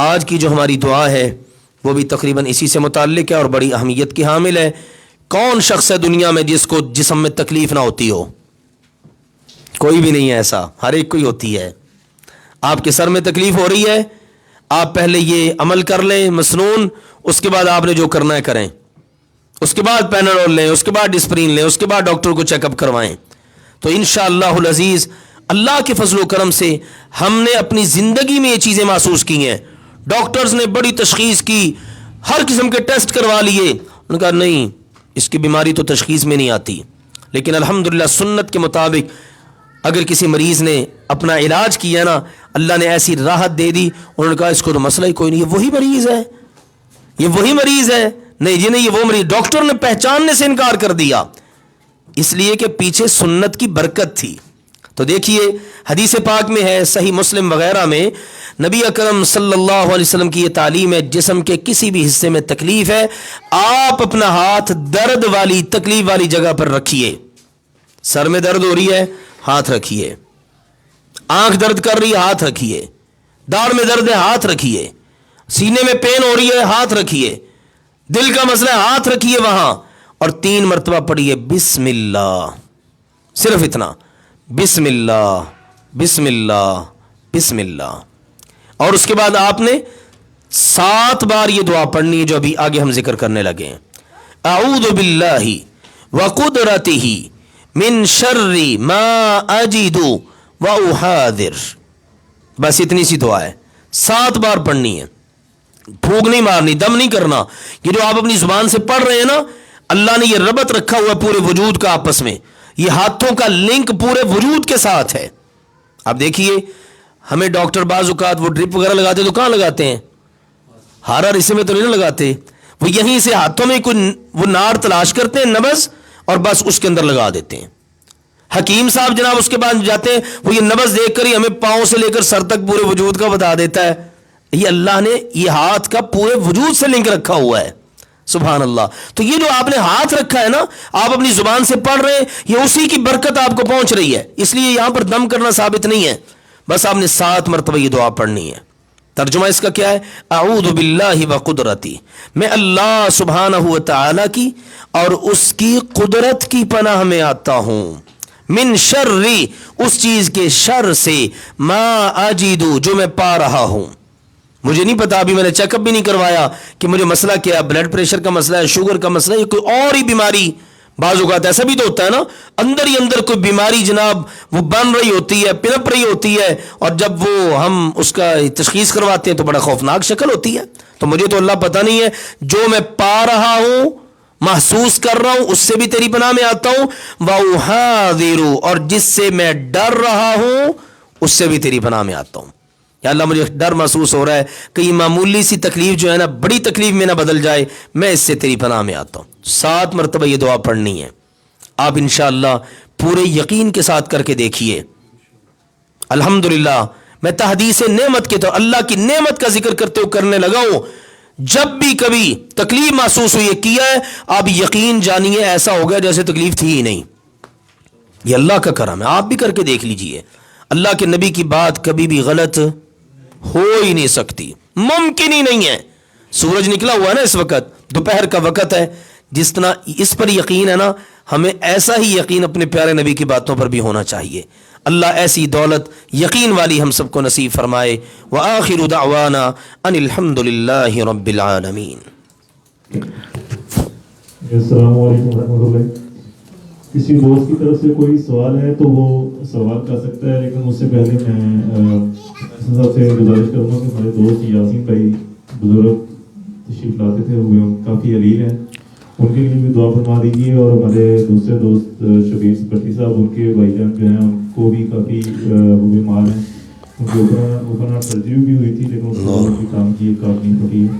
آج کی جو ہماری دعا ہے وہ بھی تقریباً اسی سے متعلق ہے اور بڑی اہمیت کی حامل ہے. کون شخص ہے دنیا میں جس کو جسم میں تکلیف نہ ہوتی ہو؟ کوئی بھی نہیں ہے ایسا، ہر ایک کو ہی ہوتی ہے. آپ کے سر میں تکلیف ہو رہی ہے، آپ پہلے یہ عمل کر لیں مسنون، اس کے بعد آپ نے جو کرنا ہے کریں، اس کے بعد پیناڈول لیں، اس کے بعد ڈسپرین لیں، اس کے بعد ڈاکٹر کو چیک اپ کروائیں. تو انشاءاللہ العزیز اللہ کے فضل و کرم سے ہم نے اپنی زندگی میں یہ چیزیں محسوس کی ہیں. ڈاکٹرز نے بڑی تشخیص کی، ہر قسم کے ٹیسٹ کروا لیے، انہوں نے کہا نہیں اس کی بیماری تو تشخیص میں نہیں آتی. لیکن الحمدللہ سنت کے مطابق اگر کسی مریض نے اپنا علاج کیا نا، اللہ نے ایسی راحت دے دی، انہوں نے کہا اس کو تو مسئلہ ہی کوئی نہیں، یہ وہی مریض ہے، یہ وہی مریض ہے. نہیں جی نہیں، یہ وہ مریض. ڈاکٹر نے پہچاننے سے انکار کر دیا، اس لیے کہ پیچھے سنت کی برکت تھی. تو دیکھیے حدیث پاک میں ہے، صحیح مسلم وغیرہ میں نبی اکرم صلی اللہ علیہ وسلم کی یہ تعلیم ہے، جسم کے کسی بھی حصے میں تکلیف ہے آپ اپنا ہاتھ درد والی تکلیف والی جگہ پر رکھیے. سر میں درد ہو رہی ہے ہاتھ رکھیے، آنکھ درد کر رہی ہے ہاتھ رکھیے، داڑھ میں درد ہے ہاتھ رکھیے، سینے میں پین ہو رہی ہے ہاتھ رکھیے، دل کا مسئلہ ہے ہاتھ رکھیے وہاں، اور 3 مرتبہ پڑھیے بسم اللہ. صرف اتنا، بسم اللہ بسم اللہ بسم اللہ. اور اس کے بعد آپ نے 7 بار یہ دعا پڑھنی ہے جو ابھی آگے ہم ذکر کرنے لگے ہیں. اعوذ باللہ وقدرتہ من شر ما اجد واحاذر. بس اتنی سی دعا ہے، 7 بار پڑھنی ہے، پھونک نہیں مارنی، دم نہیں کرنا. یہ جو آپ اپنی زبان سے پڑھ رہے ہیں نا، اللہ نے یہ ربط رکھا ہوا پورے وجود کا آپس میں، یہ ہاتھوں کا لنک پورے وجود کے ساتھ ہے. اب دیکھیے ہمیں ڈاکٹر بعض اوقات وہ ڈرپ وغیرہ لگاتے تو کہاں لگاتے ہیں؟ ہارا رسے میں تو نہیں لگاتے، وہ یہیں سے ہاتھوں میں کوئی وہ نار تلاش کرتے ہیں نبض، اور بس اس کے اندر لگا دیتے ہیں. حکیم صاحب جناب اس کے بعد جاتے ہیں، وہ یہ نبض دیکھ کر ہی ہمیں پاؤں سے لے کر سر تک پورے وجود کا بتا دیتا ہے. یہ اللہ نے یہ ہاتھ کا پورے وجود سے لنک رکھا ہوا ہے، سبحان اللہ. تو یہ جو آپ نے ہاتھ رکھا ہے نا، آپ اپنی زبان سے پڑھ رہے ہیں، یہ اسی کی برکت آپ کو پہنچ رہی ہے. اس لیے یہاں پر دم کرنا ثابت نہیں ہے، بس آپ نے 7 مرتبہ یہ دعا پڑھنی ہے. ترجمہ اس کا کیا ہے؟ اعوذ باللہ وقدرتی، میں اللہ سبحانہ و تعالی کی اور اس کی قدرت کی پناہ میں آتا ہوں، من شر، اس چیز کے شر سے، ما اجدو، جو میں پا رہا ہوں. مجھے نہیں پتا، ابھی میں نے چیک اپ بھی نہیں کروایا کہ مجھے مسئلہ کیا ہے، بلڈ پریشر کا مسئلہ ہے، شوگر کا مسئلہ ہے، یہ کوئی اور ہی بیماری. بعض اوقات ایسا بھی تو ہوتا ہے نا، اندر ہی اندر کوئی بیماری جناب وہ بن رہی ہوتی ہے، پنپ رہی ہوتی ہے، اور جب وہ ہم اس کا تشخیص کرواتے ہیں تو بڑا خوفناک شکل ہوتی ہے. تو مجھے تو اللہ پتہ نہیں ہے، جو میں پا رہا ہوں، محسوس کر رہا ہوں، اس سے بھی تیری پناہ میں آتا ہوں. وَأُحَاذِرُ، اور جس سے میں ڈر رہا ہوں اس سے بھی تیری پناہ میں آتا ہوں. یا اللہ مجھے ڈر محسوس ہو رہا ہے کہ یہ معمولی سی تکلیف جو ہے نا بڑی تکلیف میں نہ بدل جائے، میں اس سے تیری پناہ میں آتا ہوں. 7 مرتبہ یہ دعا پڑھنی ہے. آپ انشاءاللہ پورے یقین کے ساتھ کر کے دیکھیے. الحمدللہ میں تحدیث نعمت کے تو اللہ کی نعمت کا ذکر کرتے ہوئے کرنے لگا ہوں. جب بھی کبھی تکلیف محسوس ہوئی کیا ہے، آپ یقین جانیے ایسا ہو گیا جیسے تکلیف تھی ہی نہیں. یہ اللہ کا کرم ہے، آپ بھی کر کے دیکھ لیجئے. اللہ کے نبی کی بات کبھی بھی غلط ہو ہی نہیں سکتی، ممکن ہی نہیں ہے. سورج نکلا ہوا ہے نا اس وقت، دوپہر کا وقت ہے، جس طرح اس پر یقین ہے نا، ہمیں ایسا ہی یقین اپنے پیارے نبی کی باتوں پر بھی ہونا چاہیے. اللہ ایسی دولت یقین والی ہم سب کو نصیب فرمائے. وآخر دعوانا ان الحمد للہ رب العالمین. السلام علیکم ورحمۃ اللہ. کسی دوست کی طرف سے کوئی سوال ہے تو وہ سوال کر سکتا ہے، لیکن اس سے پہلے میں صاحب سے گزارش کروں گا کہ ہمارے دوست یاسین بھائی بزرگ تشریف لاتے تھے، وہ کافی علیل ہیں، ان کے لیے بھی دعا فرما دیجیے. اور ہمارے دوسرے دوست شبیر سپرتی صاحب، ان کے بھائی جان جو ہیں ان کو بھی کافی وہ بیمار ہیں، ان کی اوپر سرجری بھی ہوئی تھی لیکن اس کو کام کی کافی نہیں پڑی ہے،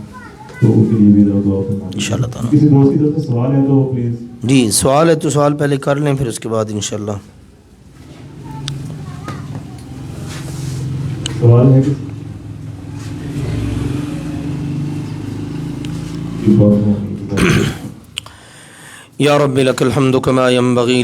تو ان کے لیے بھی دعا فرما دیجیے. کسی دوست کی طرف سے سوال ہے تو پلیز. جی سوال ہے تو سوال پہلے کر لیں، پھر اس کے بعد انشاءاللہ. سوال ہے یا رب لک الحمد کما ینبغی